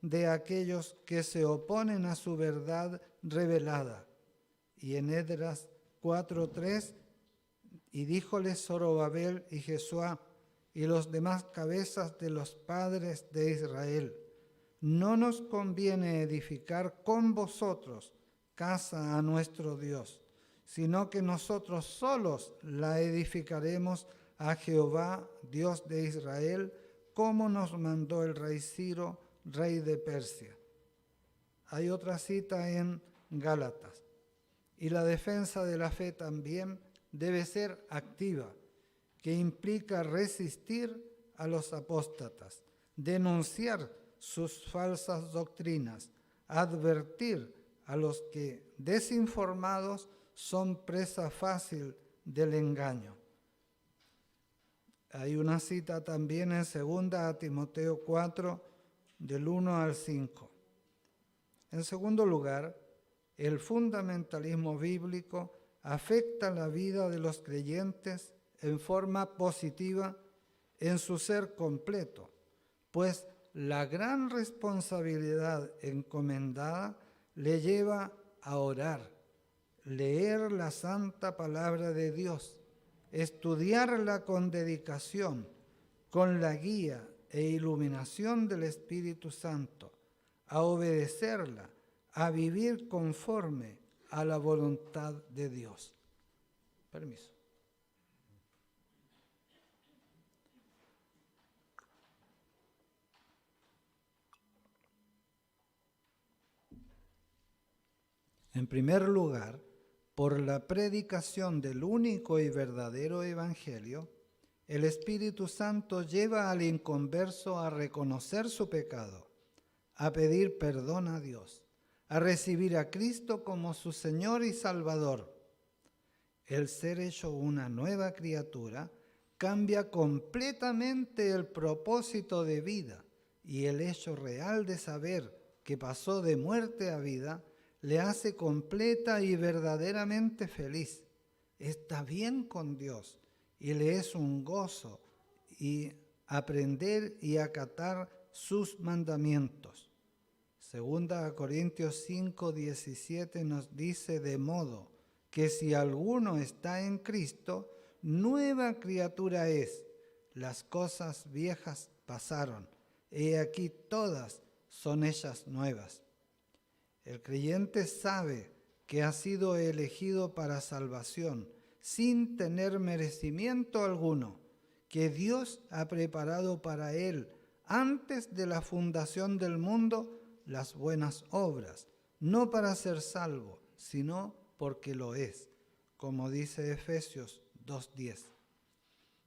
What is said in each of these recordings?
de aquellos que se oponen a su verdad revelada. Y en Esdras 4:3, y díjole Zorobabel y Jesuá y los demás cabezas de los padres de Israel: no nos conviene edificar con vosotros casa a nuestro Dios, sino que nosotros solos la edificaremos a Jehová, Dios de Israel, como nos mandó el rey Ciro, rey de Persia. Hay otra cita en Gálatas. Y la defensa de la fe también debe ser activa, que implica resistir a los apóstatas, denunciar sus falsas doctrinas, advertir a los que, desinformados, son presa fácil del engaño. Hay una cita también en 2 Timoteo 4, del 1 al 5. En segundo lugar, el fundamentalismo bíblico afecta la vida de los creyentes en forma positiva en su ser completo, pues la gran responsabilidad encomendada le lleva a orar, leer la santa palabra de Dios, estudiarla con dedicación, con la guía e iluminación del Espíritu Santo, a obedecerla, a vivir conforme a la voluntad de Dios. Permiso. En primer lugar, por la predicación del único y verdadero Evangelio, el Espíritu Santo lleva al inconverso a reconocer su pecado, a pedir perdón a Dios, a recibir a Cristo como su Señor y Salvador. El ser hecho una nueva criatura cambia completamente el propósito de vida, y el hecho real de saber que pasó de muerte a vida le hace completa y verdaderamente feliz. Está bien con Dios y le es un gozo y aprender y acatar sus mandamientos. 2 Corintios 5:17 nos dice: de modo que si alguno está en Cristo, nueva criatura es. Las cosas viejas pasaron, he aquí todas son hechas nuevas. El creyente sabe que ha sido elegido para salvación sin tener merecimiento alguno, que Dios ha preparado para él antes de la fundación del mundo las buenas obras, no para ser salvo, sino porque lo es, como dice Efesios 2:10.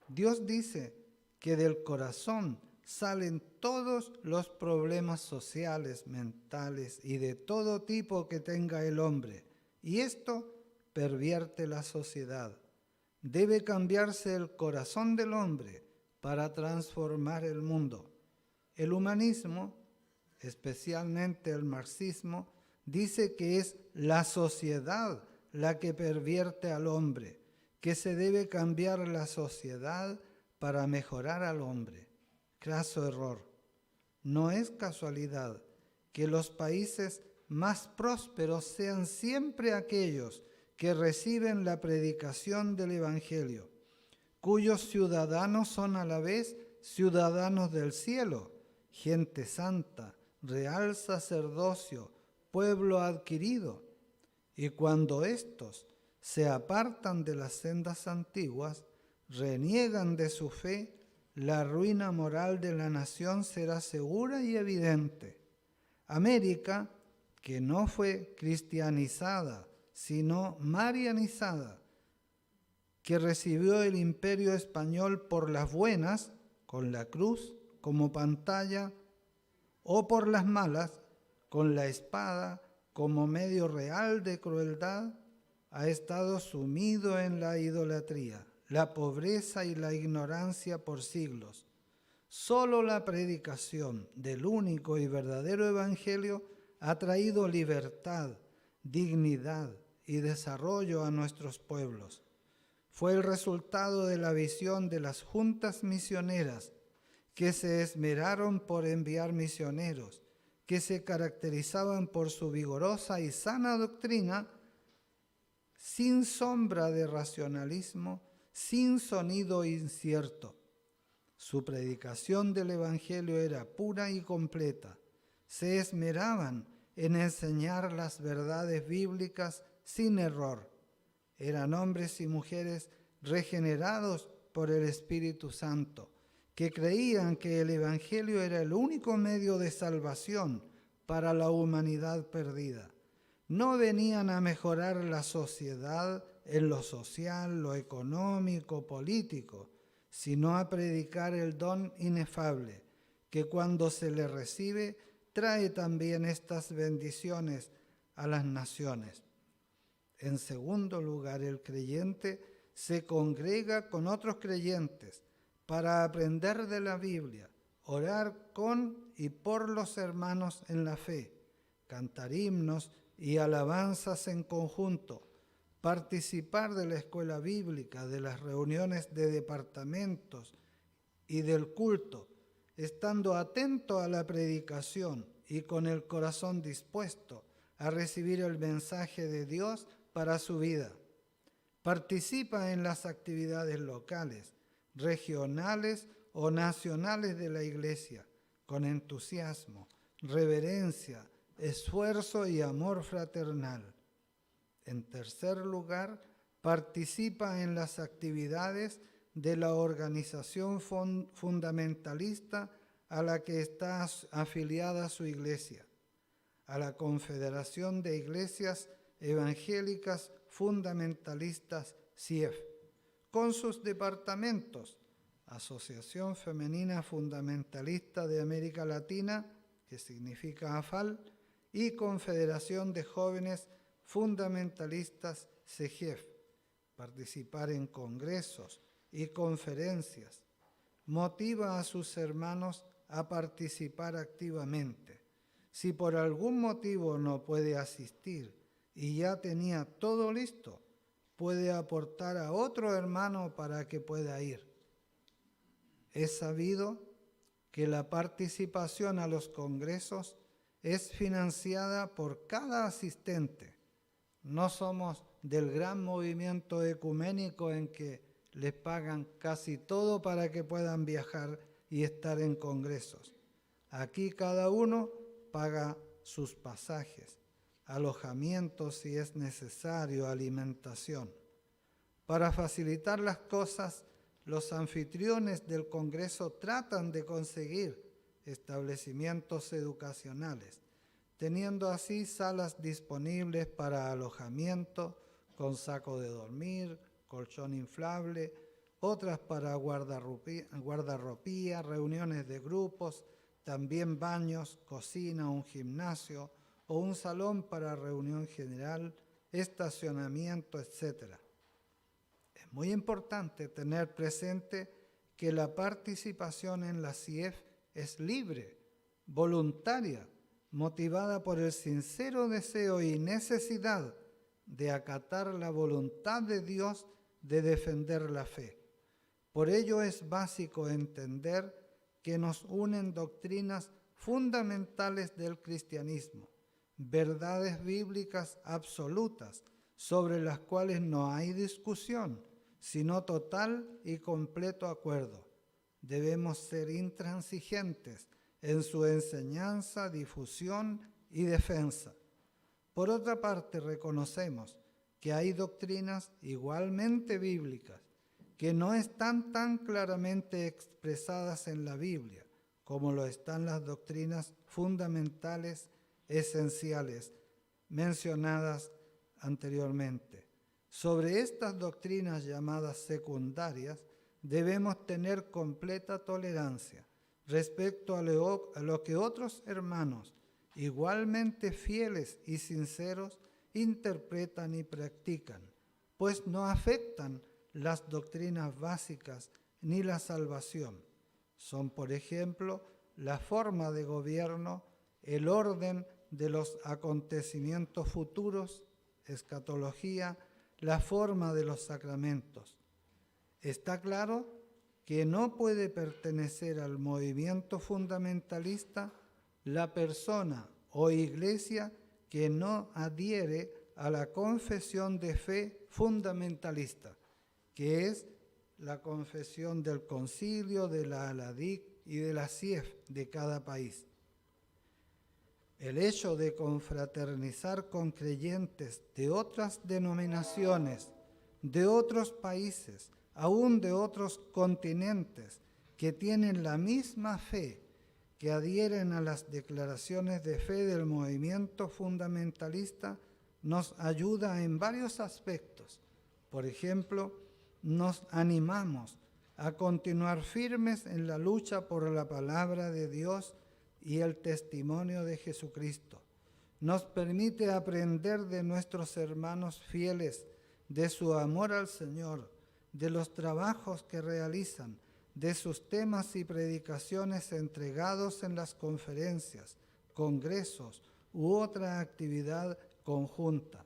Dios dice que del corazón salen todos los problemas sociales, mentales y de todo tipo que tenga el hombre, y esto pervierte la sociedad. Debe cambiarse el corazón del hombre para transformar el mundo. El humanismo, especialmente el marxismo, dice que es la sociedad la que pervierte al hombre, que se debe cambiar la sociedad para mejorar al hombre. Craso error. No es casualidad que los países más prósperos sean siempre aquellos que reciben la predicación del Evangelio, cuyos ciudadanos son a la vez ciudadanos del cielo, gente santa, real sacerdocio, pueblo adquirido. Y cuando éstos se apartan de las sendas antiguas, reniegan de su fe, la ruina moral de la nación será segura y evidente. América, que no fue cristianizada, sino marianizada, que recibió el imperio español por las buenas, con la cruz como pantalla, o por las malas, con la espada como medio real de crueldad, ha estado sumido en la idolatría, la pobreza y la ignorancia por siglos. Solo la predicación del único y verdadero Evangelio ha traído libertad, dignidad y desarrollo a nuestros pueblos. Fue el resultado de la visión de las juntas misioneras que se esmeraron por enviar misioneros, que se caracterizaban por su vigorosa y sana doctrina, sin sombra de racionalismo, sin sonido incierto. Su predicación del Evangelio era pura y completa. Se esmeraban en enseñar las verdades bíblicas sin error. Eran hombres y mujeres regenerados por el Espíritu Santo, que creían que el Evangelio era el único medio de salvación para la humanidad perdida. No venían a mejorar la sociedad en lo social, lo económico, político, sino a predicar el don inefable, que cuando se le recibe, trae también estas bendiciones a las naciones. En segundo lugar, el creyente se congrega con otros creyentes para aprender de la Biblia, orar con y por los hermanos en la fe, cantar himnos y alabanzas en conjunto, participar de la escuela bíblica, de las reuniones de departamentos y del culto, estando atento a la predicación y con el corazón dispuesto a recibir el mensaje de Dios para su vida. Participa en las actividades locales, regionales o nacionales de la Iglesia, con entusiasmo, reverencia, esfuerzo y amor fraternal. En tercer lugar, participa en las actividades de la organización fundamentalista a la que está afiliada su iglesia, a la Confederación de Iglesias Evangélicas Fundamentalistas CIEF, con sus departamentos, Asociación Femenina Fundamentalista de América Latina, que significa AFAL, y Confederación de Jóvenes Fundamentalistas CEGEF, participar en congresos y conferencias. Motiva a sus hermanos a participar activamente. Si por algún motivo no puede asistir y ya tenía todo listo, puede aportar a otro hermano para que pueda ir. Es sabido que la participación a los congresos es financiada por cada asistente. No somos del gran movimiento ecuménico en que les pagan casi todo para que puedan viajar y estar en congresos. Aquí cada uno paga sus pasajes, alojamiento si es necesario, alimentación. Para facilitar las cosas, los anfitriones del Congreso tratan de conseguir establecimientos educacionales, teniendo así salas disponibles para alojamiento con saco de dormir, colchón inflable, otras para guardarropía, reuniones de grupos, también baños, cocina, un gimnasio o un salón para reunión general, estacionamiento, etc. Es muy importante tener presente que la participación en la CIEF es libre, voluntaria, motivada por el sincero deseo y necesidad de acatar la voluntad de Dios de defender la fe. Por ello es básico entender que nos unen doctrinas fundamentales del cristianismo, verdades bíblicas absolutas sobre las cuales no hay discusión, sino total y completo acuerdo. Debemos ser intransigentes en su enseñanza, difusión y defensa. Por otra parte, reconocemos que hay doctrinas igualmente bíblicas que no están tan claramente expresadas en la Biblia como lo están las doctrinas fundamentales esenciales mencionadas anteriormente. Sobre estas doctrinas llamadas secundarias debemos tener completa tolerancia respecto a lo que otros hermanos, igualmente fieles y sinceros, interpretan y practican, pues no afectan las doctrinas básicas ni la salvación. Son, por ejemplo, la forma de gobierno, el orden de los acontecimientos futuros, escatología, la forma de los sacramentos. Está claro que no puede pertenecer al movimiento fundamentalista la persona o iglesia que no adhiere a la confesión de fe fundamentalista, que es la confesión del Concilio, de la ALADIC y de la CIEF de cada país. El hecho de confraternizar con creyentes de otras denominaciones, de otros países, aún de otros continentes, que tienen la misma fe, que adhieren a las declaraciones de fe del movimiento fundamentalista, nos ayuda en varios aspectos. Por ejemplo, nos animamos a continuar firmes en la lucha por la palabra de Dios y el testimonio de Jesucristo. Nos permite aprender de nuestros hermanos fieles, de su amor al Señor, de los trabajos que realizan, de sus temas y predicaciones entregados en las conferencias, congresos u otra actividad conjunta.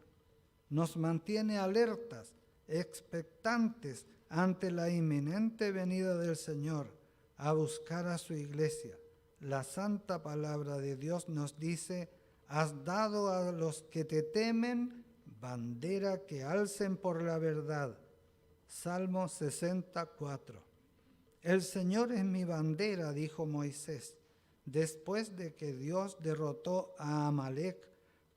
Nos mantiene alertas, expectantes ante la inminente venida del Señor, a buscar a su iglesia. La santa palabra de Dios nos dice: has dado a los que te temen bandera que alcen por la verdad. Salmo 64. El Señor es mi bandera, dijo Moisés, después de que Dios derrotó a Amalec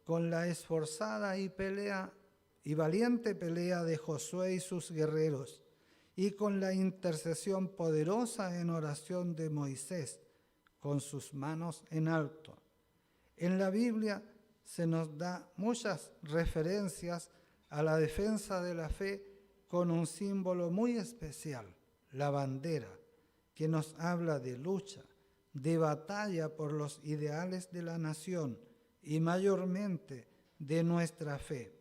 con la esforzada y valiente pelea de Josué y sus guerreros, y con la intercesión poderosa en oración de Moisés, con sus manos en alto. En la Biblia se nos da muchas referencias a la defensa de la fe con un símbolo muy especial, la bandera, que nos habla de lucha, de batalla por los ideales de la nación y mayormente de nuestra fe.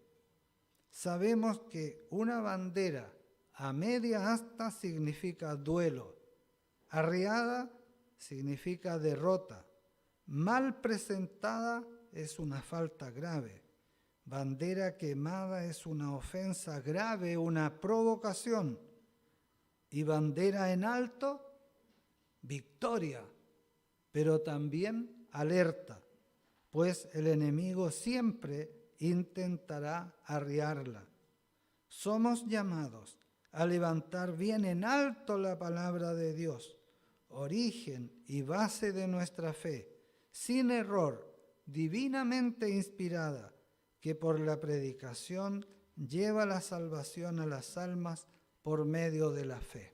Sabemos que una bandera a media asta significa duelo, arriada significa derrota, mal presentada es una falta grave, bandera quemada es una ofensa grave, una provocación, y bandera en alto, victoria, pero también alerta, pues el enemigo siempre intentará arriarla. Somos llamados a levantar bien en alto la palabra de Dios, origen y base de nuestra fe, sin error, divinamente inspirada, que por la predicación lleva la salvación a las almas por medio de la fe.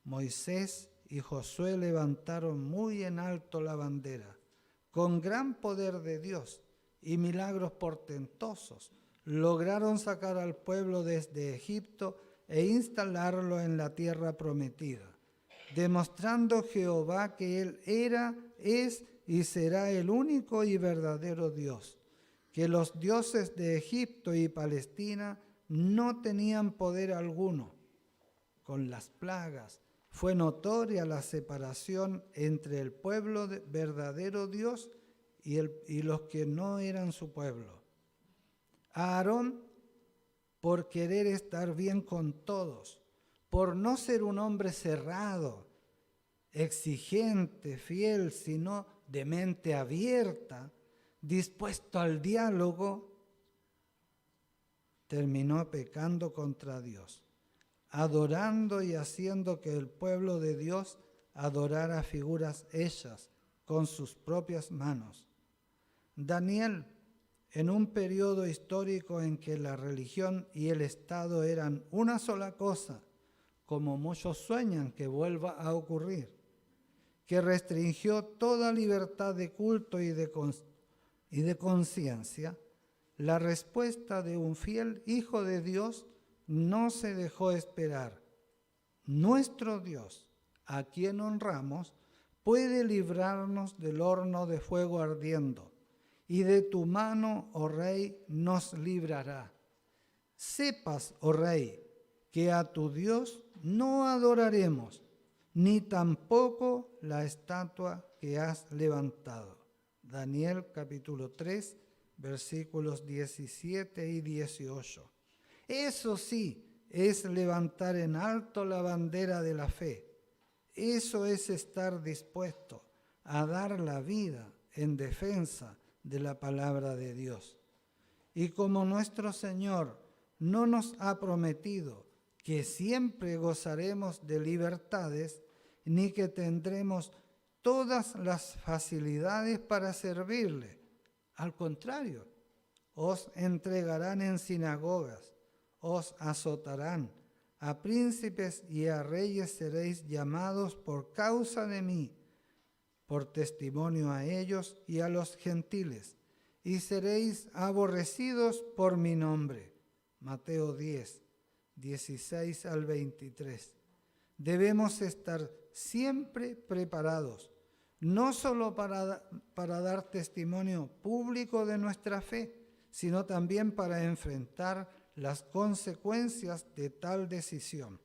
Moisés y Josué levantaron muy en alto la bandera, con gran poder de Dios y milagros portentosos. Lograron sacar al pueblo desde Egipto e instalarlo en la tierra prometida, demostrando Jehová que Él era, es y será el único y verdadero Dios, que los dioses de Egipto y Palestina no tenían poder alguno. Con las plagas fue notoria la separación entre el pueblo verdadero Dios y los que no eran su pueblo. Aarón, por querer estar bien con todos, por no ser un hombre cerrado, exigente, fiel, sino de mente abierta, dispuesto al diálogo, terminó pecando contra Dios, adorando y haciendo que el pueblo de Dios adorara figuras hechas con sus propias manos. Daniel, en un periodo histórico en que la religión y el Estado eran una sola cosa, como muchos sueñan que vuelva a ocurrir, que restringió toda libertad de culto y de conciencia, la respuesta de un fiel hijo de Dios no se dejó esperar. Nuestro Dios, a quien honramos, puede librarnos del horno de fuego ardiendo, y de tu mano, oh Rey, nos librará. Sepas, oh Rey, que a tu Dios no adoraremos, ni tampoco la estatua que has levantado. Daniel capítulo 3, versículos 17 y 18. Eso sí, es levantar en alto la bandera de la fe. Eso es estar dispuesto a dar la vida en defensa de la palabra de Dios. Y como nuestro Señor no nos ha prometido que siempre gozaremos de libertades, ni que tendremos todas las facilidades para servirle. Al contrario, os entregarán en sinagogas, os azotarán, a príncipes y a reyes seréis llamados por causa de mí, por testimonio a ellos y a los gentiles, y seréis aborrecidos por mi nombre. Mateo 10, 16 al 23. Debemos estar siempre preparados, no solo para dar testimonio público de nuestra fe, sino también para enfrentar las consecuencias de tal decisión.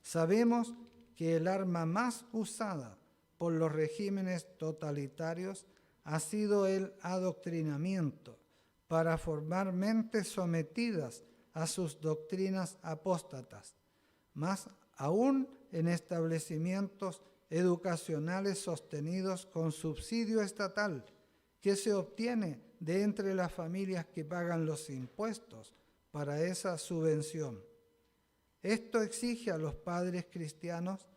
Sabemos que el arma más usada por los regímenes totalitarios ha sido el adoctrinamiento para formar mentes sometidas a sus doctrinas apóstatas, más aún en establecimientos educacionales sostenidos con subsidio estatal que se obtiene de entre las familias que pagan los impuestos para esa subvención. Esto exige a los padres cristianos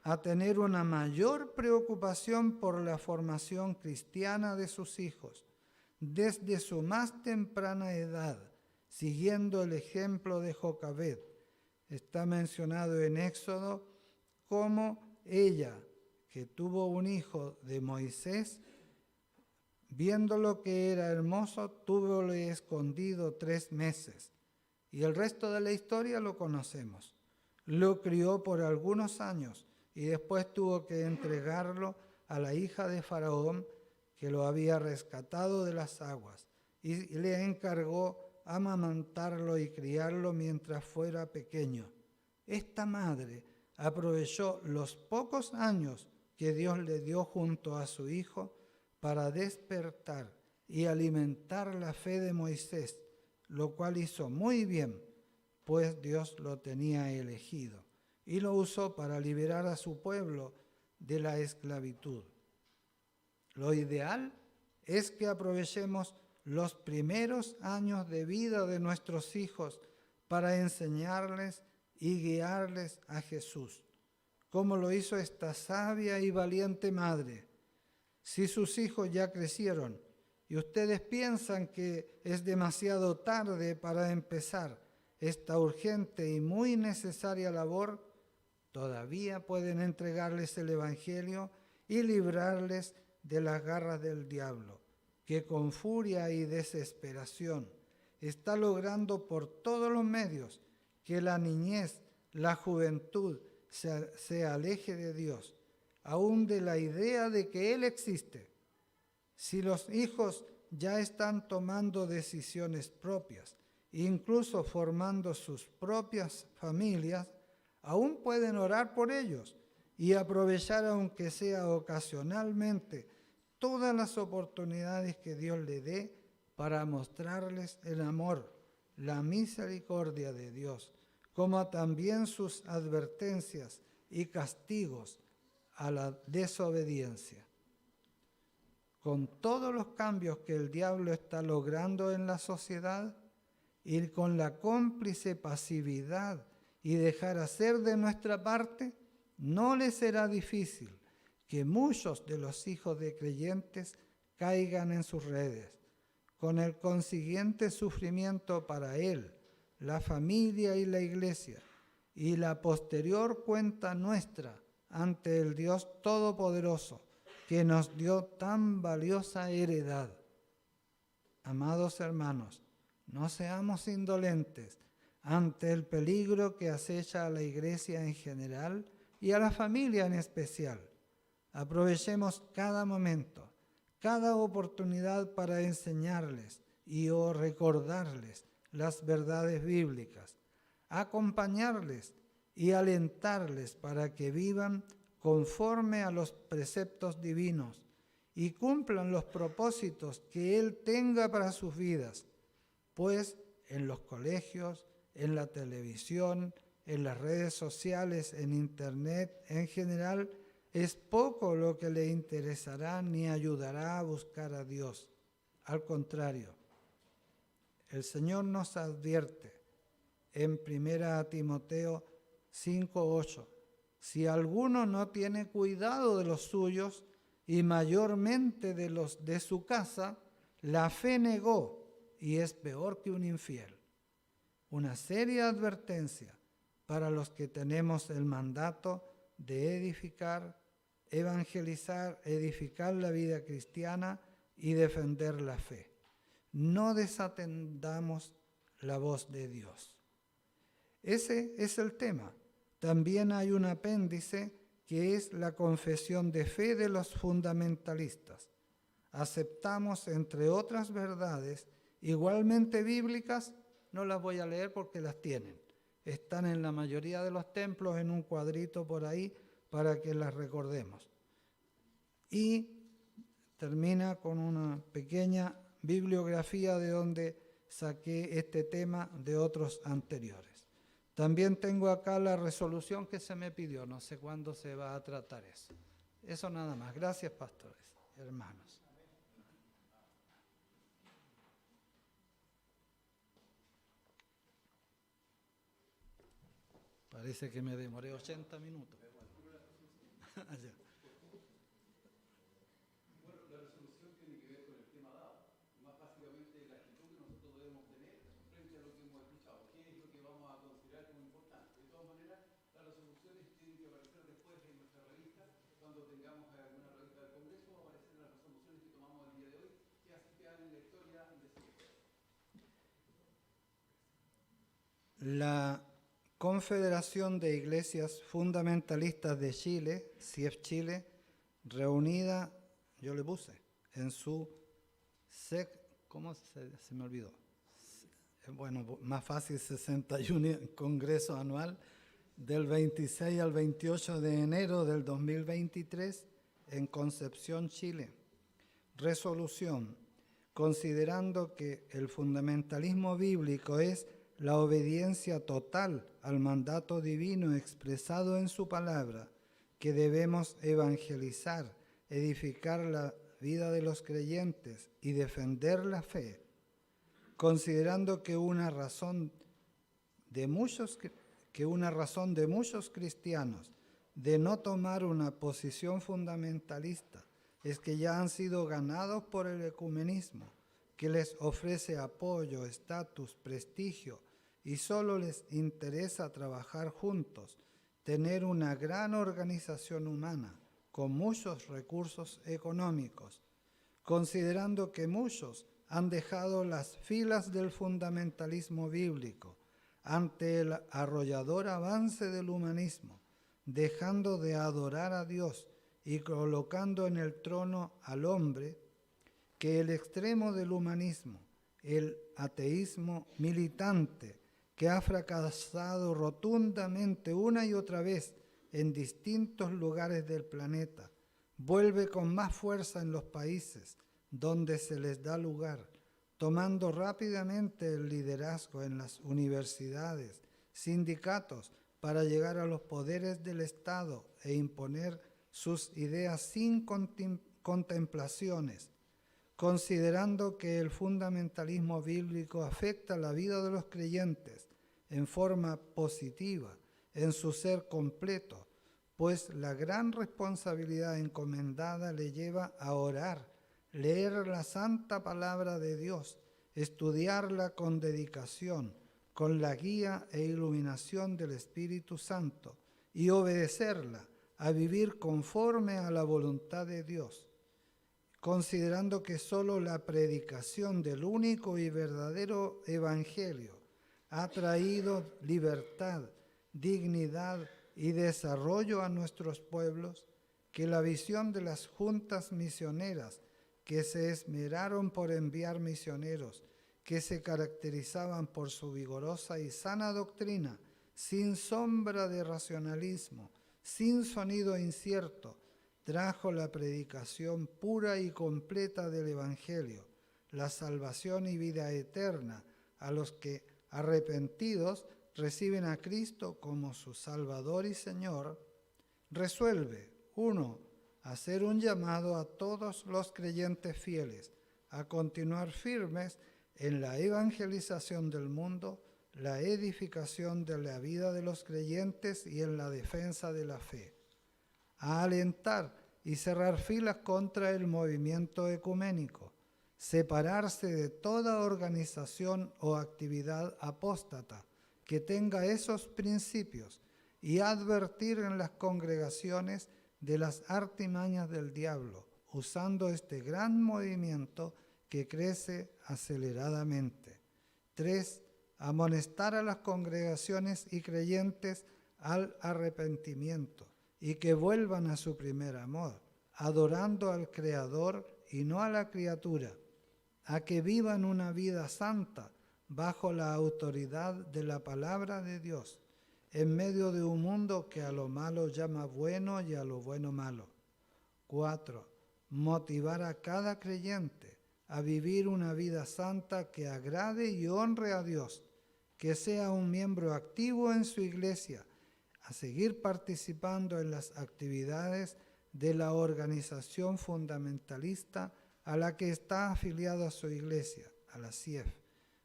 a tener una mayor preocupación por la formación cristiana de sus hijos desde su más temprana edad, siguiendo el ejemplo de Jocabed. Está mencionado en Éxodo como ella, que tuvo un hijo de Moisés, viéndolo que era hermoso, túvole escondido 3 meses. Y el resto de la historia lo conocemos. Lo crió por algunos años y después tuvo que entregarlo a la hija de Faraón, que lo había rescatado de las aguas, y le encargó amamantarlo y criarlo mientras fuera pequeño. Esta madre aprovechó los pocos años que Dios le dio junto a su hijo para despertar y alimentar la fe de Moisés, lo cual hizo muy bien, pues Dios lo tenía elegido y lo usó para liberar a su pueblo de la esclavitud. Lo ideal es que aprovechemos los primeros años de vida de nuestros hijos para enseñarles y guiarles a Jesús, como lo hizo esta sabia y valiente madre. Si sus hijos ya crecieron y ustedes piensan que es demasiado tarde para empezar esta urgente y muy necesaria labor, todavía pueden entregarles el Evangelio y librarles de las garras del diablo, que con furia y desesperación está logrando por todos los medios que la niñez, la juventud se aleje de Dios, aún de la idea de que Él existe. Si los hijos ya están tomando decisiones propias, incluso formando sus propias familias, aún pueden orar por ellos y aprovechar, aunque sea ocasionalmente, todas las oportunidades que Dios le dé para mostrarles el amor, la misericordia de Dios, como también sus advertencias y castigos a la desobediencia. Con todos los cambios que el diablo está logrando en la sociedad y con la cómplice pasividad y dejar hacer de nuestra parte, no le será difícil que muchos de los hijos de creyentes caigan en sus redes, con el consiguiente sufrimiento para él, la familia y la iglesia, y la posterior cuenta nuestra ante el Dios Todopoderoso, que nos dio tan valiosa heredad. Amados hermanos, no seamos indolentes ante el peligro que acecha a la iglesia en general y a la familia en especial. Aprovechemos cada momento, cada oportunidad para enseñarles y o recordarles las verdades bíblicas, acompañarles y alentarles para que vivan conforme a los preceptos divinos y cumplan los propósitos que Él tenga para sus vidas, pues en los colegios, en la televisión, en las redes sociales, en internet, en general, es poco lo que le interesará ni ayudará a buscar a Dios. Al contrario, el Señor nos advierte en 1 Timoteo 5:8, si alguno no tiene cuidado de los suyos y mayormente de los de su casa, la fe negó y es peor que un infiel. Una seria advertencia para los que tenemos el mandato de edificar, evangelizar, edificar la vida cristiana y defender la fe. No desatendamos la voz de Dios. Ese es el tema. También hay un apéndice que es la confesión de fe de los fundamentalistas. Aceptamos, entre otras verdades, igualmente bíblicas, no las voy a leer porque las tienen. Están en la mayoría de los templos en un cuadrito por ahí para que las recordemos. Y termina con una pequeña bibliografía de donde saqué este tema de otros anteriores. También tengo acá la resolución que se me pidió, no sé cuándo se va a tratar eso. Eso nada más. Gracias, pastores, hermanos. Parece que me demoré 80 minutos. Allá. Bueno, la resolución tiene que ver con el tema dado. Más básicamente la actitud que nosotros debemos tener frente a lo que hemos escuchado. ¿Qué es lo que vamos a considerar como importante? De todas maneras, las resoluciones tienen que aparecer después en nuestra revista. Cuando tengamos alguna revista del Congreso, aparecen las resoluciones que tomamos el día de hoy, que así quedan en la historia de siempre. La Confederación de Iglesias Fundamentalistas de Chile, CIEF Chile, reunida, yo le puse, en su ¿cómo se me olvidó? Bueno, más fácil, 61 Congreso Anual, del 26 al 28 de enero del 2023, en Concepción, Chile. Resolución: considerando que el fundamentalismo bíblico es la obediencia total al mandato divino expresado en su palabra, que debemos evangelizar, edificar la vida de los creyentes y defender la fe, considerando que una razón de muchos cristianos de no tomar una posición fundamentalista es que ya han sido ganados por el ecumenismo, que les ofrece apoyo, estatus, prestigio, y solo les interesa trabajar juntos, tener una gran organización humana con muchos recursos económicos, considerando que muchos han dejado las filas del fundamentalismo bíblico ante el arrollador avance del humanismo, dejando de adorar a Dios y colocando en el trono al hombre, que el extremo del humanismo, el ateísmo militante, que ha fracasado rotundamente una y otra vez en distintos lugares del planeta, vuelve con más fuerza en los países donde se les da lugar, tomando rápidamente el liderazgo en las universidades, sindicatos, para llegar a los poderes del Estado e imponer sus ideas sin contemplaciones, considerando que el fundamentalismo bíblico afecta la vida de los creyentes en forma positiva, en su ser completo, pues la gran responsabilidad encomendada le lleva a orar, leer la santa palabra de Dios, estudiarla con dedicación, con la guía e iluminación del Espíritu Santo, y obedecerla, a vivir conforme a la voluntad de Dios, considerando que solo la predicación del único y verdadero Evangelio ha traído libertad, dignidad y desarrollo a nuestros pueblos, que la visión de las juntas misioneras que se esmeraron por enviar misioneros, que se caracterizaban por su vigorosa y sana doctrina, sin sombra de racionalismo, sin sonido incierto, trajo la predicación pura y completa del Evangelio, la salvación y vida eterna a los que arrepentidos reciben a Cristo como su Salvador y Señor, resuelve, 1, hacer un llamado a todos los creyentes fieles a continuar firmes en la evangelización del mundo, la edificación de la vida de los creyentes y en la defensa de la fe, a alentar y cerrar filas contra el movimiento ecuménico, separarse de toda organización o actividad apóstata que tenga esos principios y advertir en las congregaciones de las artimañas del diablo, usando este gran movimiento que crece aceleradamente. 3. Amonestar a las congregaciones y creyentes al arrepentimiento y que vuelvan a su primer amor, adorando al Creador y no a la criatura, a que vivan una vida santa bajo la autoridad de la palabra de Dios, en medio de un mundo que a lo malo llama bueno y a lo bueno malo. 4. Motivar a cada creyente a vivir una vida santa que agrade y honre a Dios, que sea un miembro activo en su iglesia, a seguir participando en las actividades de la organización fundamentalista a la que está afiliada su iglesia, a la CIEF,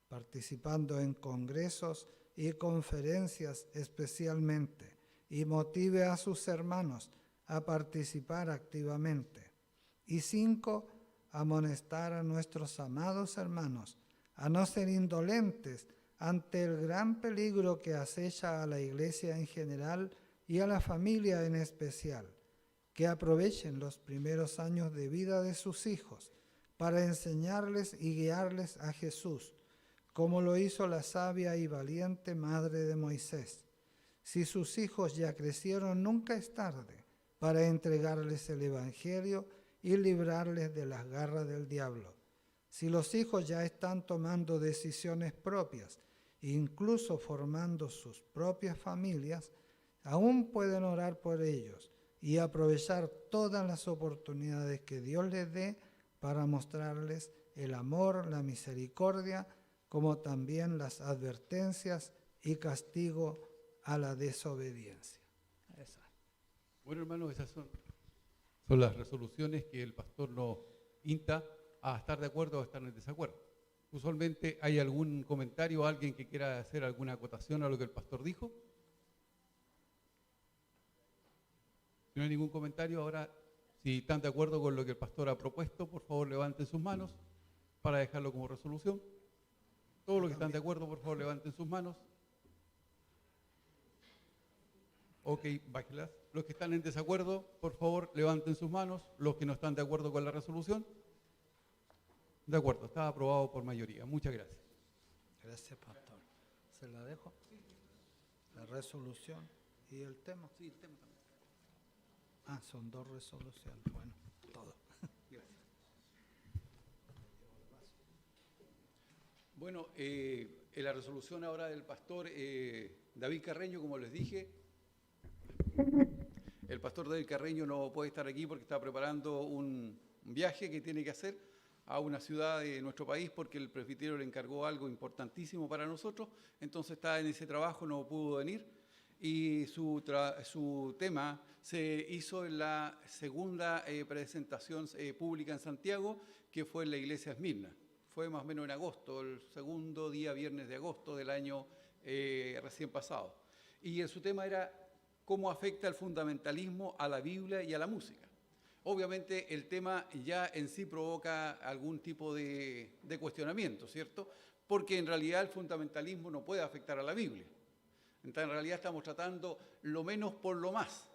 participando en congresos y conferencias especialmente, y motive a sus hermanos a participar activamente. Y 5, amonestar a nuestros amados hermanos a no ser indolentes ante el gran peligro que acecha a la iglesia en general y a la familia en especial, que aprovechen los primeros años de vida de sus hijos para enseñarles y guiarles a Jesús, como lo hizo la sabia y valiente madre de Moisés. Si sus hijos ya crecieron, nunca es tarde para entregarles el Evangelio y librarles de las garras del diablo. Si los hijos ya están tomando decisiones propias, incluso formando sus propias familias, aún pueden orar por ellos y aprovechar todas las oportunidades que Dios les dé para mostrarles el amor, la misericordia, como también las advertencias y castigo a la desobediencia. Bueno, hermanos, esas son las resoluciones que el pastor nos insta a estar de acuerdo o a estar en desacuerdo. Usualmente, ¿hay algún comentario, alguien que quiera hacer alguna acotación a lo que el pastor dijo? Si no hay ningún comentario, ahora, si están de acuerdo con lo que el pastor ha propuesto, por favor levanten sus manos para dejarlo como resolución. Todos los que están de acuerdo, por favor, levanten sus manos. Ok, bájelas. Los que están en desacuerdo, por favor, levanten sus manos. Los que no están de acuerdo con la resolución. De acuerdo, está aprobado por mayoría. Muchas gracias. Gracias, pastor. ¿Se la dejo? La resolución y el tema. Sí, el tema también. Ah, son 2 resoluciones. Bueno, todo. Gracias. Bueno, en la resolución ahora del pastor David Carreño, como les dije, el pastor David Carreño no puede estar aquí porque está preparando un viaje que tiene que hacer a una ciudad de nuestro país porque el presbiterio le encargó algo importantísimo para nosotros, entonces está en ese trabajo, no pudo venir y su tema se hizo en la segunda presentación pública en Santiago, que fue en la iglesia Esmirna. Fue más o menos en agosto, el segundo día viernes de agosto del año recién pasado. Y su tema era cómo afecta el fundamentalismo a la Biblia y a la música. Obviamente el tema ya en sí provoca algún tipo de cuestionamiento, ¿cierto? Porque en realidad el fundamentalismo no puede afectar a la Biblia. Entonces en realidad estamos tratando lo menos por lo más.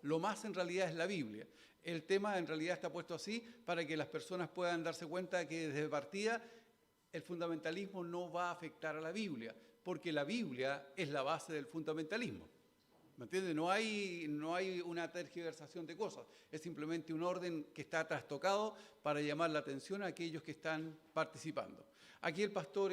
Lo más en realidad es la Biblia. El tema en realidad está puesto así para que las personas puedan darse cuenta que desde partida el fundamentalismo no va a afectar a la Biblia, porque la Biblia es la base del fundamentalismo. ¿Me entiendes? No hay una tergiversación de cosas, es simplemente un orden que está trastocado para llamar la atención a aquellos que están participando. Aquí el pastor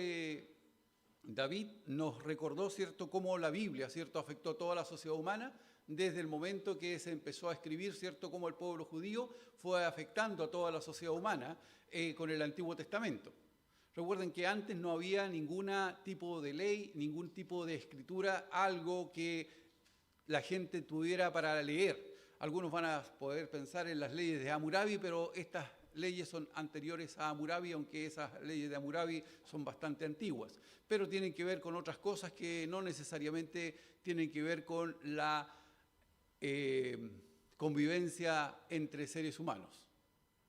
David nos recordó, ¿cierto?, cómo la Biblia, ¿cierto?, afectó a toda la sociedad humana desde el momento que se empezó a escribir, ¿cierto?, cómo el pueblo judío fue afectando a toda la sociedad humana con el Antiguo Testamento. Recuerden que antes no había ningún tipo de ley, ningún tipo de escritura, algo que la gente tuviera para leer. Algunos van a poder pensar en las leyes de Hammurabi, pero estas leyes son anteriores a Hammurabi, aunque esas leyes de Hammurabi son bastante antiguas. Pero tienen que ver con otras cosas que no necesariamente tienen que ver con la convivencia entre seres humanos.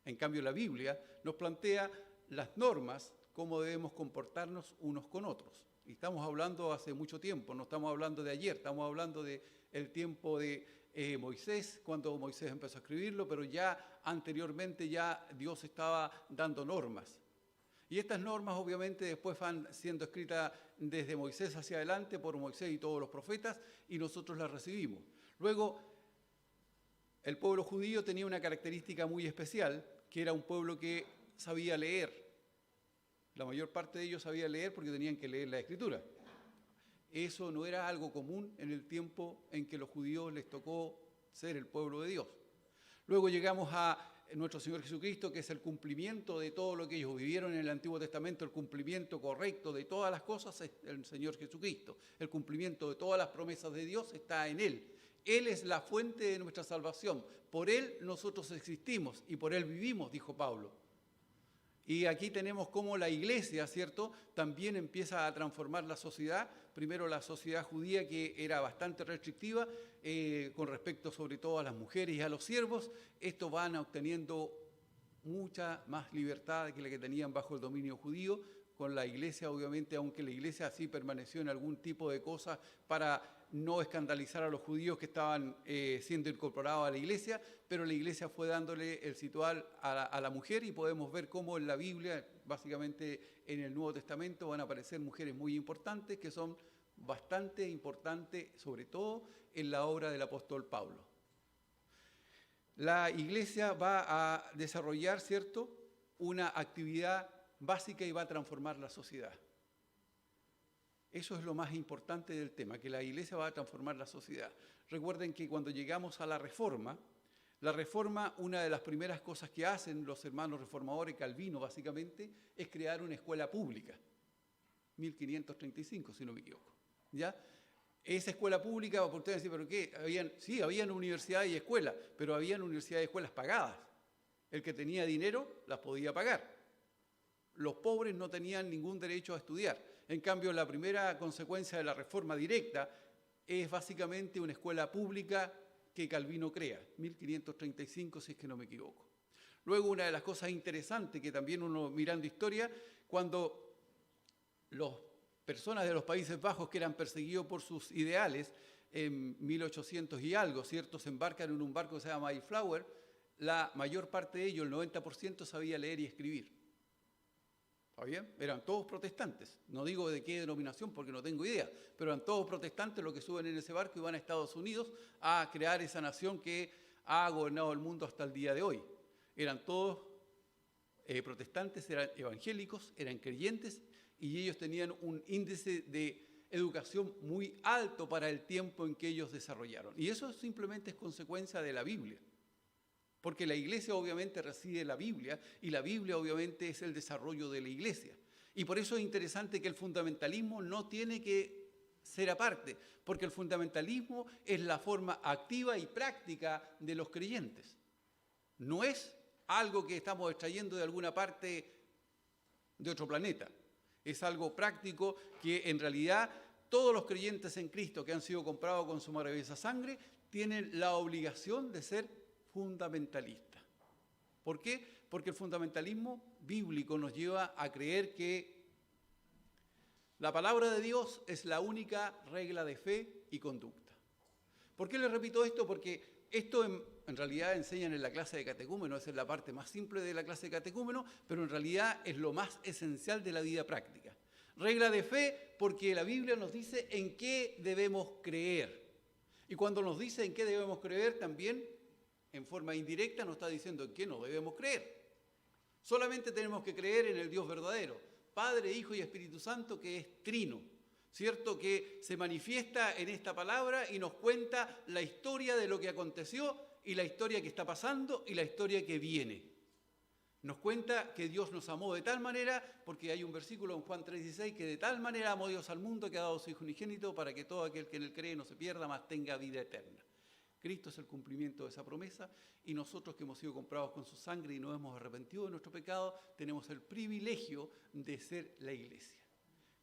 En cambio, la Biblia nos plantea las normas, cómo debemos comportarnos unos con otros. Y estamos hablando hace mucho tiempo, no estamos hablando de ayer, estamos hablando del tiempo de Moisés, cuando Moisés empezó a escribirlo, pero ya anteriormente ya Dios estaba dando normas. Y estas normas obviamente después van siendo escritas desde Moisés hacia adelante por Moisés y todos los profetas, y nosotros las recibimos. Luego, el pueblo judío tenía una característica muy especial, que era un pueblo que sabía leer. La mayor parte de ellos sabía leer porque tenían que leer la Escritura. Eso no era algo común en el tiempo en que los judíos les tocó ser el pueblo de Dios. Luego llegamos a nuestro Señor Jesucristo, que es el cumplimiento de todo lo que ellos vivieron en el Antiguo Testamento, el cumplimiento correcto de todas las cosas es el Señor Jesucristo. El cumplimiento de todas las promesas de Dios está en Él. Él es la fuente de nuestra salvación. Por Él nosotros existimos y por Él vivimos, dijo Pablo. Y aquí tenemos cómo la iglesia, ¿cierto?, también empieza a transformar la sociedad. Primero la sociedad judía, que era bastante restrictiva con respecto sobre todo a las mujeres y a los siervos. Estos van obteniendo mucha más libertad que la que tenían bajo el dominio judío. Con la iglesia, obviamente, aunque la iglesia sí permaneció en algún tipo de cosas para no escandalizar a los judíos que estaban siendo incorporados a la iglesia, pero la iglesia fue dándole el situal a la mujer, y podemos ver cómo en la Biblia, básicamente en el Nuevo Testamento, van a aparecer mujeres muy importantes, que son bastante importantes, sobre todo en la obra del apóstol Pablo. La iglesia va a desarrollar, ¿cierto?, una actividad básica y va a transformar la sociedad. Eso es lo más importante del tema, que la iglesia va a transformar la sociedad. Recuerden que cuando llegamos a la reforma, una de las primeras cosas que hacen los hermanos reformadores, Calvino básicamente, es crear una escuela pública. 1535, si no me equivoco. ¿Ya? Esa escuela pública, porque ustedes dicen, ¿pero qué? Sí, habían universidades y escuelas, pero habían universidades y escuelas pagadas. El que tenía dinero las podía pagar. Los pobres no tenían ningún derecho a estudiar. En cambio, la primera consecuencia de la reforma directa es básicamente una escuela pública que Calvino crea, 1535, si es que no me equivoco. Luego, una de las cosas interesantes que también uno mirando historia, cuando las personas de los Países Bajos que eran perseguidos por sus ideales en 1800 y algo, ¿cierto?, se embarcan en un barco que se llama Mayflower, la mayor parte de ellos, el 90%, sabía leer y escribir. ¿Está bien? Eran todos protestantes. No digo de qué denominación porque no tengo idea, pero eran todos protestantes los que suben en ese barco y van a Estados Unidos a crear esa nación que ha gobernado el mundo hasta el día de hoy. Eran todos protestantes, eran evangélicos, eran creyentes, y ellos tenían un índice de educación muy alto para el tiempo en que ellos desarrollaron. Y eso simplemente es consecuencia de la Biblia. Porque la iglesia obviamente recibe la Biblia, y la Biblia obviamente es el desarrollo de la iglesia. Y por eso es interesante que el fundamentalismo no tiene que ser aparte, porque el fundamentalismo es la forma activa y práctica de los creyentes. No es algo que estamos extrayendo de alguna parte de otro planeta. Es algo práctico que en realidad todos los creyentes en Cristo que han sido comprados con su maravillosa sangre tienen la obligación de ser fundamentalista. ¿Por qué? Porque el fundamentalismo bíblico nos lleva a creer que la palabra de Dios es la única regla de fe y conducta. ¿Por qué les repito esto? Porque esto en realidad enseñan en la clase de catecúmeno, esa es la parte más simple de la clase de catecúmeno, pero en realidad es lo más esencial de la vida práctica. Regla de fe porque la Biblia nos dice en qué debemos creer. Y cuando nos dice en qué debemos creer, también en forma indirecta nos está diciendo en qué no debemos creer. Solamente tenemos que creer en el Dios verdadero, Padre, Hijo y Espíritu Santo, que es trino, ¿cierto? Que se manifiesta en esta palabra y nos cuenta la historia de lo que aconteció y la historia que está pasando y la historia que viene. Nos cuenta que Dios nos amó de tal manera, porque hay un versículo en Juan 3:16, que de tal manera amó Dios al mundo que ha dado su Hijo unigénito para que todo aquel que en él cree no se pierda, mas tenga vida eterna. Cristo es el cumplimiento de esa promesa y nosotros que hemos sido comprados con su sangre y nos hemos arrepentido de nuestro pecado, tenemos el privilegio de ser la iglesia.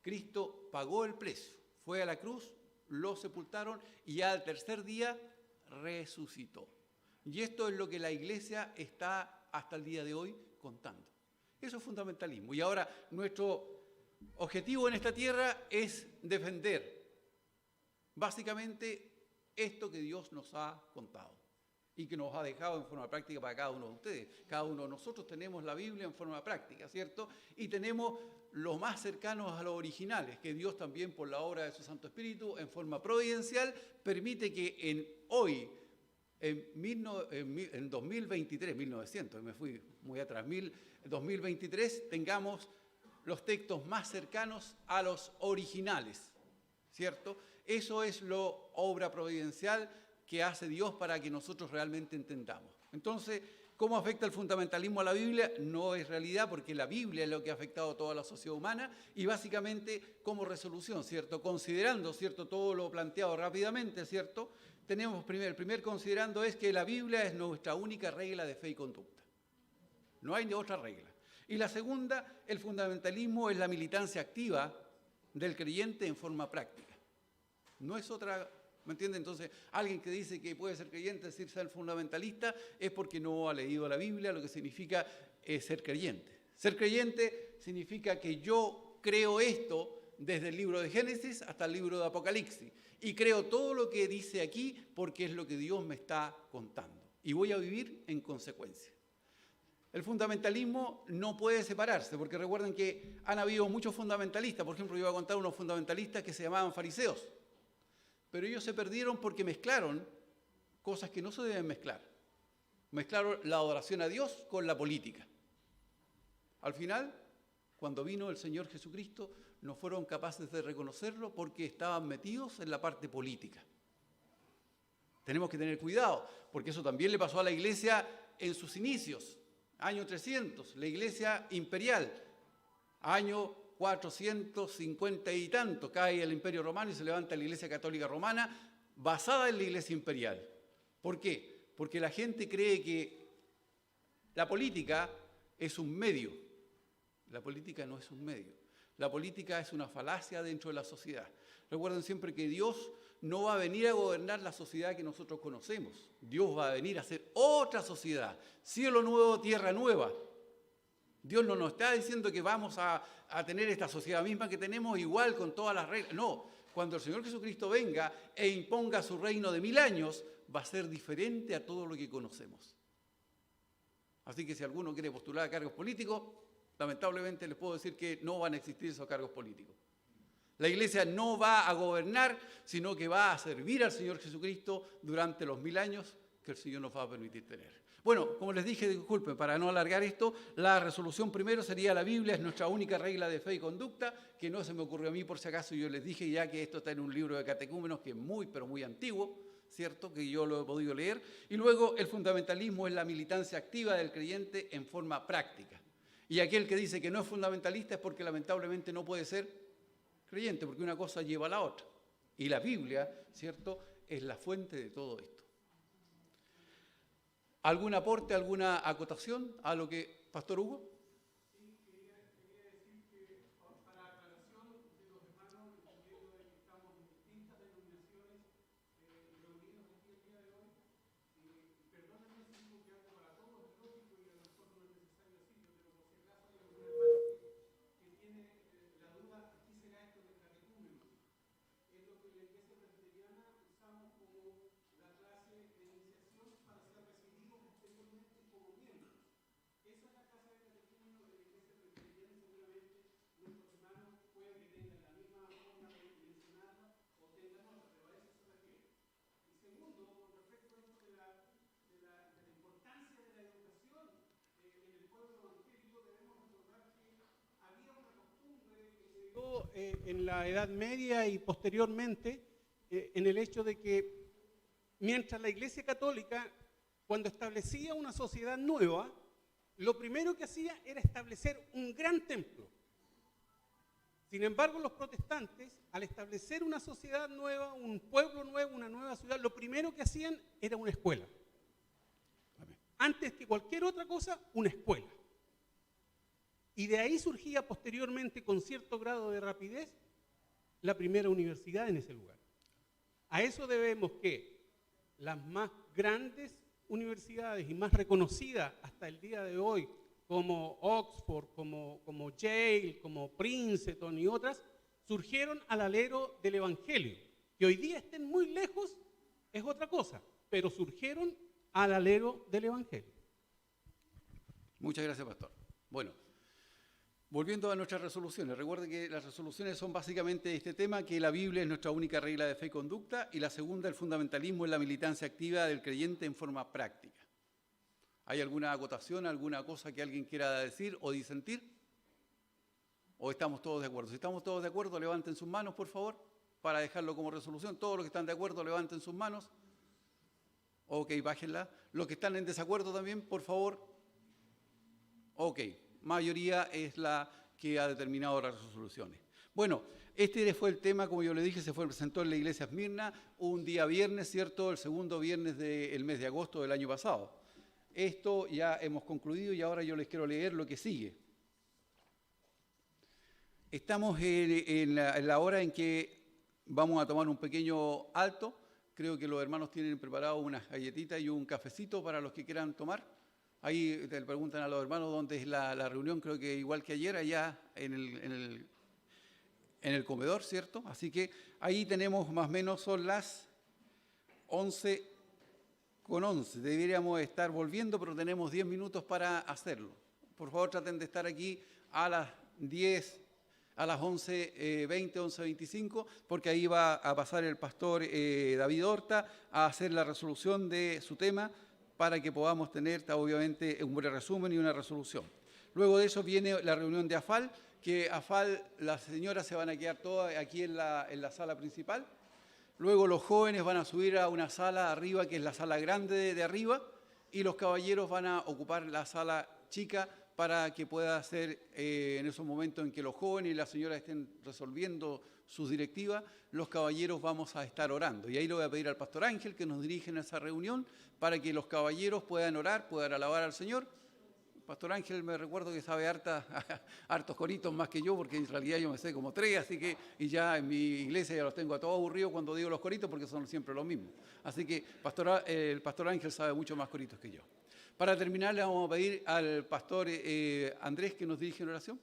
Cristo pagó el precio, fue a la cruz, lo sepultaron y ya al tercer día resucitó. Y esto es lo que la iglesia está hasta el día de hoy contando. Eso es fundamentalismo. Y ahora nuestro objetivo en esta tierra es defender básicamente esto que Dios nos ha contado y que nos ha dejado en forma práctica para cada uno de ustedes. Cada uno de nosotros tenemos la Biblia en forma práctica, ¿cierto? Y tenemos los más cercanos a los originales, que Dios también por la obra de su Santo Espíritu, en forma providencial, permite que en 2023, 1900, me fui muy atrás, 2023, tengamos los textos más cercanos a los originales, ¿cierto? Eso es lo obra providencial que hace Dios para que nosotros realmente entendamos. Entonces, ¿cómo afecta el fundamentalismo a la Biblia? No es realidad, porque la Biblia es lo que ha afectado a toda la sociedad humana y básicamente como resolución, ¿cierto? Considerando, ¿cierto? Todo lo planteado rápidamente, ¿cierto? Tenemos el primer considerando es que la Biblia es nuestra única regla de fe y conducta. No hay otra regla. Y la segunda, el fundamentalismo es la militancia activa del creyente en forma práctica. No es otra, ¿me entiende? Entonces, alguien que dice que puede ser creyente, decir ser fundamentalista, es porque no ha leído la Biblia, lo que significa ser creyente. Ser creyente significa que yo creo esto desde el libro de Génesis hasta el libro de Apocalipsis. Y creo todo lo que dice aquí porque es lo que Dios me está contando. Y voy a vivir en consecuencia. El fundamentalismo no puede separarse, porque recuerden que han habido muchos fundamentalistas. Por ejemplo, yo voy a contar unos fundamentalistas que se llamaban fariseos. Pero ellos se perdieron porque mezclaron cosas que no se deben mezclar. Mezclaron la adoración a Dios con la política. Al final, cuando vino el Señor Jesucristo, no fueron capaces de reconocerlo porque estaban metidos en la parte política. Tenemos que tener cuidado, porque eso también le pasó a la iglesia en sus inicios. Año 300, la iglesia imperial. Año 450 y tanto, cae el Imperio Romano y se levanta la Iglesia Católica Romana basada en la Iglesia Imperial. ¿Por qué? Porque la gente cree que la política es un medio. La política no es un medio. La política es una falacia dentro de la sociedad. Recuerden siempre que Dios no va a venir a gobernar la sociedad que nosotros conocemos. Dios va a venir a hacer otra sociedad. Cielo nuevo, tierra nueva. Dios no nos está diciendo que vamos a tener esta sociedad misma que tenemos igual con todas las reglas. No, cuando el Señor Jesucristo venga e imponga su reino de 1000 años, va a ser diferente a todo lo que conocemos. Así que si alguno quiere postular a cargos políticos, lamentablemente les puedo decir que no van a existir esos cargos políticos. La iglesia no va a gobernar, sino que va a servir al Señor Jesucristo durante los 1000 años que el Señor nos va a permitir tener. Bueno, como les dije, disculpen, para no alargar esto, la resolución primero sería la Biblia, es nuestra única regla de fe y conducta, que no se me ocurrió a mí por si acaso, yo les dije ya que esto está en un libro de catecúmenos que es muy, pero muy antiguo, ¿cierto? Que yo lo he podido leer. Y luego el fundamentalismo es la militancia activa del creyente en forma práctica. Y aquel que dice que no es fundamentalista es porque lamentablemente no puede ser creyente, porque una cosa lleva a la otra. Y la Biblia, ¿cierto?, es la fuente de todo esto. ¿Algún aporte, alguna acotación a lo que, Pastor Hugo? Sí, quería decir que para aclaración de los hermanos, entendiendo de que estamos en distintas denominaciones reunidos aquí el día de hoy, perdónenme si digo que algo para todos es lógico y a lo mejor no es necesario decirlo, pero por si acaso hay algún hermano que tiene la duda, aquí será esto del catecúmeno. Es lo que en la iglesia presbiteriana usamos como la clase de iniciación para ser recibidos posteriormente como miembros. Esa es la clase de catecúmeno de la iglesia presbiteriana. Seguramente nuestros hermanos pueden que tengan la misma forma de mencionarla o tengan otra, pero a eso se refiere. Y segundo, con respecto a esto de la importancia de la educación en el pueblo evangélico, debemos recordar que había una costumbre que se dio en la Edad Media y posteriormente en el hecho de que mientras la Iglesia Católica, cuando establecía una sociedad nueva, lo primero que hacía era establecer un gran templo. Sin embargo, los protestantes, al establecer una sociedad nueva, un pueblo nuevo, una nueva ciudad, lo primero que hacían era una escuela. Antes que cualquier otra cosa, una escuela. Y de ahí surgía posteriormente, con cierto grado de rapidez, la primera universidad en ese lugar. A eso debemos que las más grandes universidades y más reconocidas hasta el día de hoy, como Oxford, como Yale, como Princeton y otras, surgieron al alero del Evangelio. Que hoy día estén muy lejos es otra cosa, pero surgieron al alero del Evangelio. Muchas gracias, pastor. Bueno, volviendo a nuestras resoluciones, recuerden que las resoluciones son básicamente este tema, que la Biblia es nuestra única regla de fe y conducta, y la segunda, el fundamentalismo, es la militancia activa del creyente en forma práctica. ¿Hay alguna acotación, alguna cosa que alguien quiera decir o disentir? ¿O estamos todos de acuerdo? Si estamos todos de acuerdo, levanten sus manos, por favor, para dejarlo como resolución. Todos los que están de acuerdo, levanten sus manos. Ok, bájenla. Los que están en desacuerdo también, por favor. Ok, mayoría es la que ha determinado las resoluciones. Bueno, este fue el tema, como yo le dije, se presentó en la iglesia Esmirna un día viernes, ¿cierto? El segundo viernes del mes de agosto del año pasado. Esto ya hemos concluido y ahora yo les quiero leer lo que sigue. Estamos en la hora en que vamos a tomar un pequeño alto. Creo que los hermanos tienen preparado unas galletitas y un cafecito para los que quieran tomar. Ahí te preguntan a los hermanos dónde es la reunión, creo que igual que ayer, allá en el comedor, ¿cierto? Así que ahí tenemos más o menos, son las 11:11. Deberíamos estar volviendo, pero tenemos 10 minutos para hacerlo. Por favor, traten de estar aquí a las 10, a las 11:20, 11:25, porque ahí va a pasar el pastor David Horta a hacer la resolución de su tema para que podamos tener, obviamente, un buen resumen y una resolución. Luego de eso viene la reunión de AFAL, que AFAL, las señoras se van a quedar todas aquí en la sala principal. Luego los jóvenes van a subir a una sala arriba, que es la sala grande de arriba, y los caballeros van a ocupar la sala chica para que pueda ser en esos momentos en que los jóvenes y las señoras estén resolviendo sus directivas, los caballeros vamos a estar orando. Y ahí le voy a pedir al pastor Ángel que nos dirija en esa reunión para que los caballeros puedan orar, puedan alabar al Señor. Pastor Ángel, me recuerdo que sabe hartos coritos más que yo, porque en realidad yo me sé como 3, así que, y ya en mi iglesia ya los tengo a todos aburridos cuando digo los coritos, porque son siempre los mismos. Así que el pastor Ángel sabe mucho más coritos que yo. Para terminar, le vamos a pedir al pastor Andrés que nos dirige en oración.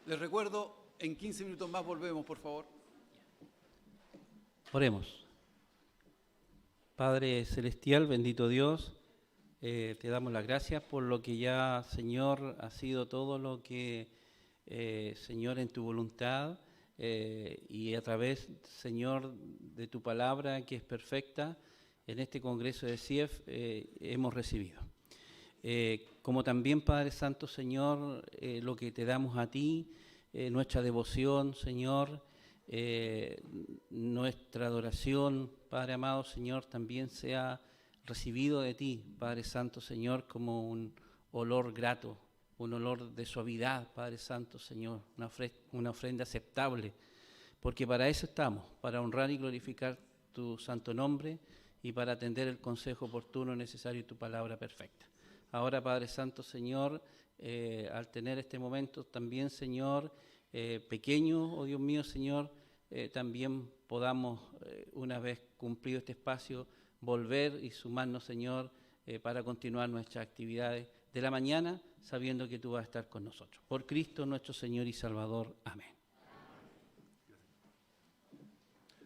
Les recuerdo, en 15 minutos más volvemos, por favor. Oremos. Padre Celestial, bendito Dios, te damos las gracias por lo que ya, Señor, ha sido todo lo que, Señor, en tu voluntad y a través, Señor, de tu palabra que es perfecta, en este Congreso de CIEF hemos recibido. Como también, Padre Santo, Señor, lo que te damos a ti, nuestra devoción, Señor, nuestra adoración, Padre amado, Señor, también sea recibido de ti, Padre Santo, Señor, como un olor grato, un olor de suavidad, Padre Santo, Señor, una ofrenda aceptable, porque para eso estamos, para honrar y glorificar tu santo nombre y para atender el consejo oportuno necesario y tu palabra perfecta. Ahora, Padre Santo, Señor, al tener este momento también, Señor, pequeño, oh Dios mío, Señor, también podamos, una vez cumplido este espacio, volver y sumarnos, Señor, para continuar nuestras actividades de la mañana, sabiendo que tú vas a estar con nosotros. Por Cristo nuestro Señor y Salvador. Amén.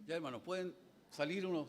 Ya, hermanos, pueden salir unos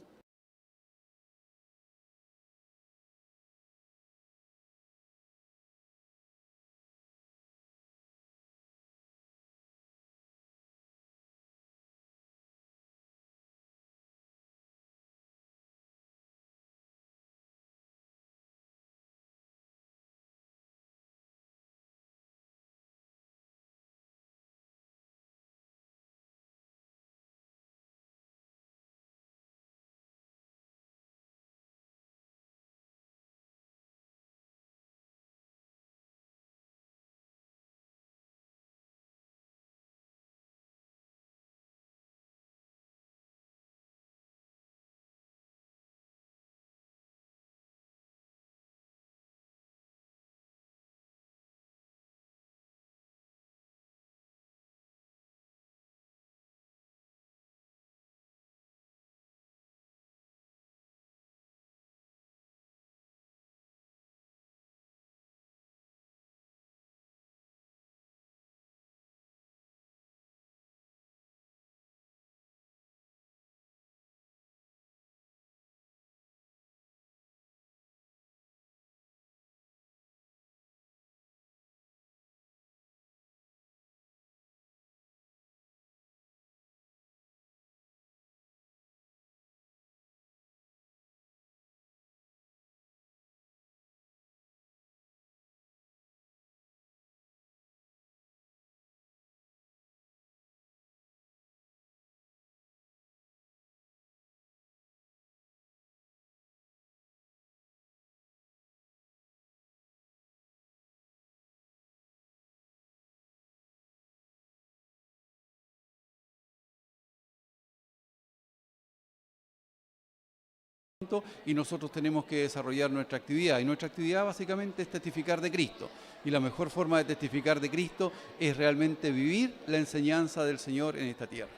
y nosotros tenemos que desarrollar nuestra actividad. Y nuestra actividad básicamente es testificar de Cristo. Y la mejor forma de testificar de Cristo es realmente vivir la enseñanza del Señor en esta tierra.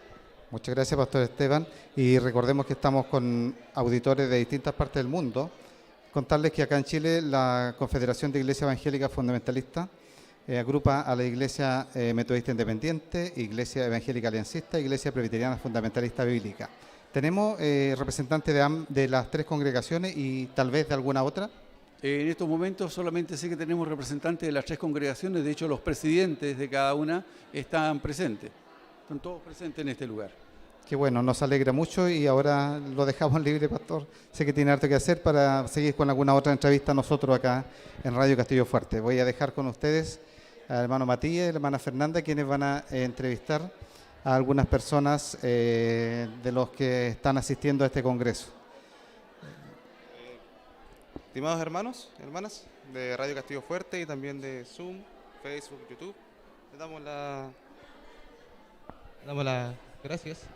Muchas gracias, Pastor Esteban. Y recordemos que estamos con auditores de distintas partes del mundo. Contarles que acá en Chile la Confederación de Iglesias Evangélicas Fundamentalistas agrupa a la Iglesia Metodista Independiente, Iglesia Evangélica Aliancista, Iglesia Presbiteriana Fundamentalista Bíblica. ¿Tenemos representantes de las tres congregaciones y tal vez de alguna otra? En estos momentos solamente sé que tenemos representantes de las tres congregaciones, de hecho los presidentes de cada una están presentes, están todos presentes en este lugar. Qué bueno, nos alegra mucho y ahora lo dejamos libre, Pastor. Sé que tiene harto que hacer para seguir con alguna otra entrevista nosotros acá en Radio Castillo Fuerte. Voy a dejar con ustedes al hermano Matías y a la hermana Fernanda, quienes van a entrevistar a algunas personas de los que están asistiendo a este congreso. Estimados hermanos y hermanas de Radio Castillo Fuerte y también de Zoom, Facebook, YouTube, les damos las gracias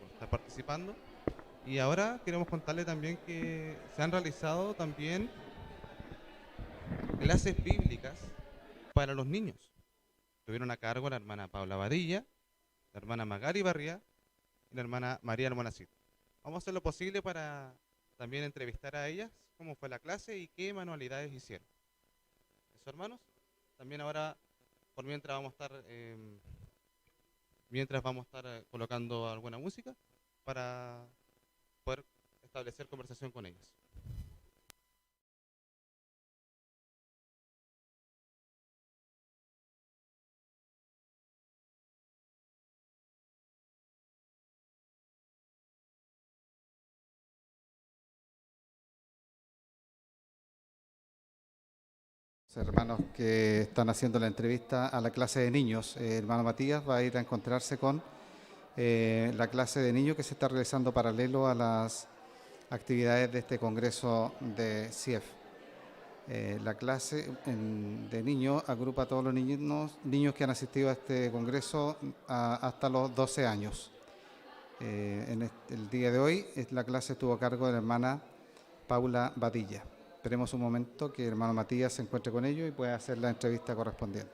por estar participando. Y ahora queremos contarles también que se han realizado también clases bíblicas para los niños. Tuvieron a cargo la hermana Paula Badilla, la hermana Magari Barría y la hermana María Almonacid. Vamos a hacer lo posible para también entrevistar a ellas, cómo fue la clase y qué manualidades hicieron. Eso, hermanos. También ahora, por mientras vamos a estar colocando alguna música para poder establecer conversación con ellas. Hermanos que están haciendo la entrevista a la clase de niños, hermano Matías va a ir a encontrarse con la clase de niños que se está realizando paralelo a las actividades de este congreso de CIEF. La clase de niños agrupa a todos los niños que han asistido a este congreso hasta los 12 años. El día de hoy la clase estuvo a cargo de la hermana Paula Badilla. Esperemos un momento que el hermano Matías se encuentre con ellos y pueda hacer la entrevista correspondiente.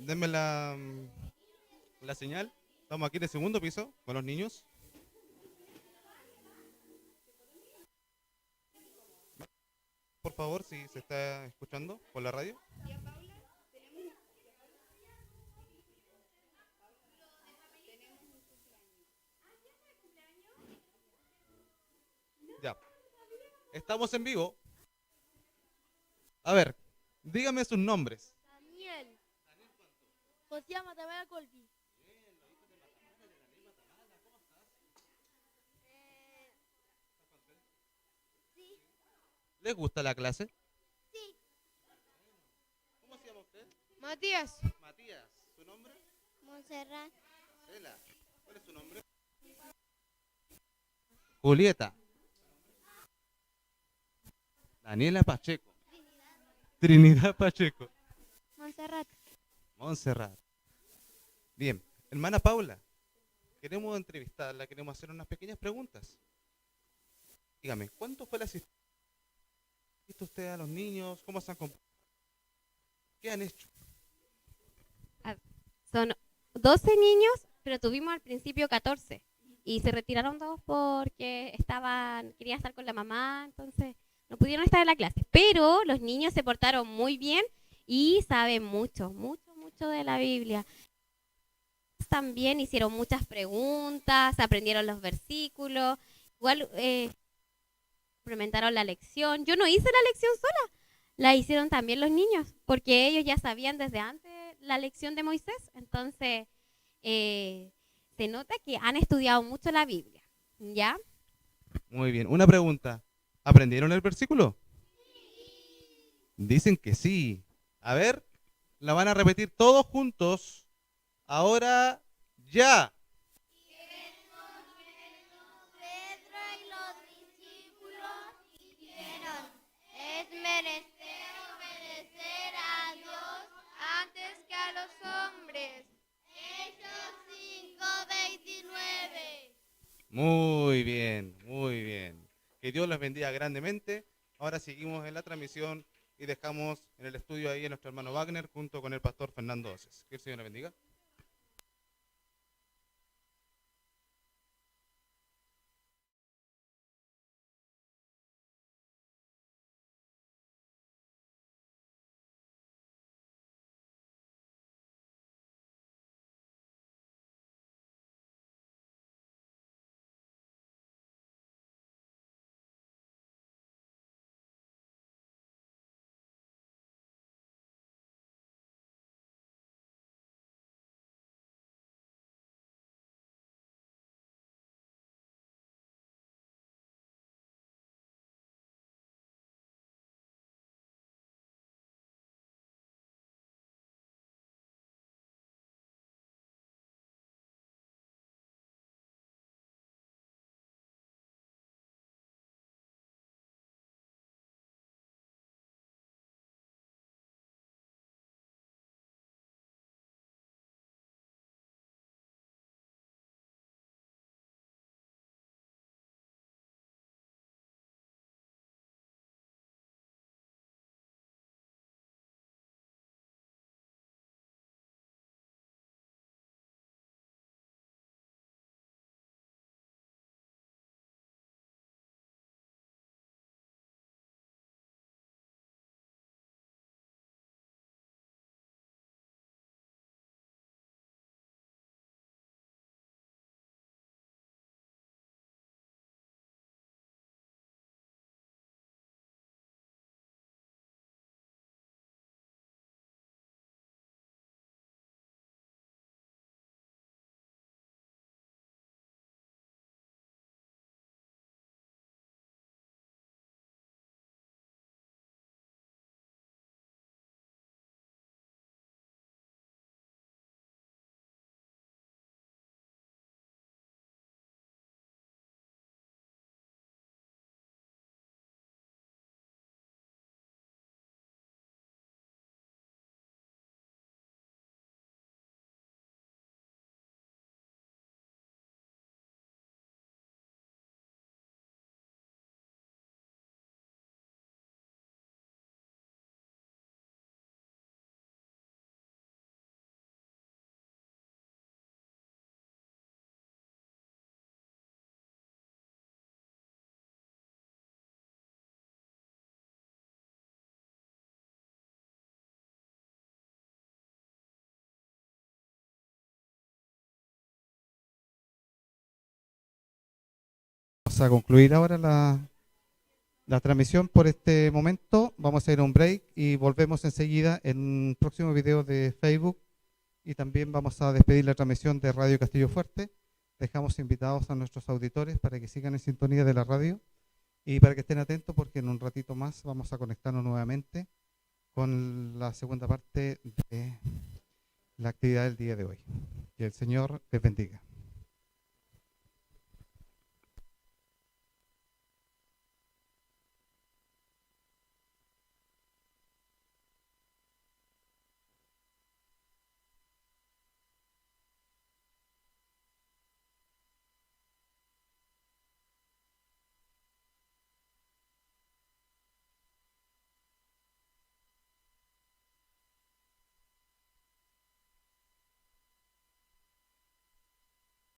Denme la señal. Estamos aquí en el segundo piso con los niños. Por favor, si se está escuchando por la radio. Ya. Estamos en vivo. A ver, dígame sus nombres. Daniel. José Matamala Colby. Sí. ¿Les gusta la clase? Sí. ¿Cómo se llama usted? Matías. Matías. ¿Su nombre? Montserrat. Cela. ¿Cuál es su nombre? Julieta. Daniela Pacheco. Trinidad Pacheco. Montserrat. Montserrat. Bien, hermana Paula, queremos entrevistarla, queremos hacer unas pequeñas preguntas. Dígame, ¿cuánto fue la asistencia usted a los niños? ¿Cómo se han comportado? ¿Qué han hecho? Son 12 niños, pero tuvimos al principio 14. Y se retiraron 2 porque querían estar con la mamá, entonces no pudieron estar en la clase. Pero los niños se portaron muy bien y saben mucho mucho de la Biblia. También hicieron muchas preguntas, aprendieron los versículos, igual implementaron la lección. Yo no hice la lección sola, la hicieron también los niños, porque ellos ya sabían desde antes la lección de Moisés. Entonces, se nota que han estudiado mucho la Biblia, ¿ya? Muy bien. Una pregunta. ¿Aprendieron el versículo? Dicen que sí. A ver, la van a repetir todos juntos. Ahora, ya. Pedro y los discípulos dijeron, es menester obedecer a Dios antes que a los hombres. Hechos 5:29. Muy bien, muy bien. Que Dios les bendiga grandemente. Ahora seguimos en la transmisión y dejamos en el estudio ahí a nuestro hermano Wagner junto con el pastor Fernando Oces. Que el Señor les bendiga. Vamos a concluir ahora la transmisión por este momento. Vamos a ir a un break y volvemos enseguida en un próximo video de Facebook. Y también vamos a despedir la transmisión de Radio Castillo Fuerte. Dejamos invitados a nuestros auditores para que sigan en sintonía de la radio y para que estén atentos porque en un ratito más vamos a conectarnos nuevamente con la segunda parte de la actividad del día de hoy. Que el Señor les bendiga.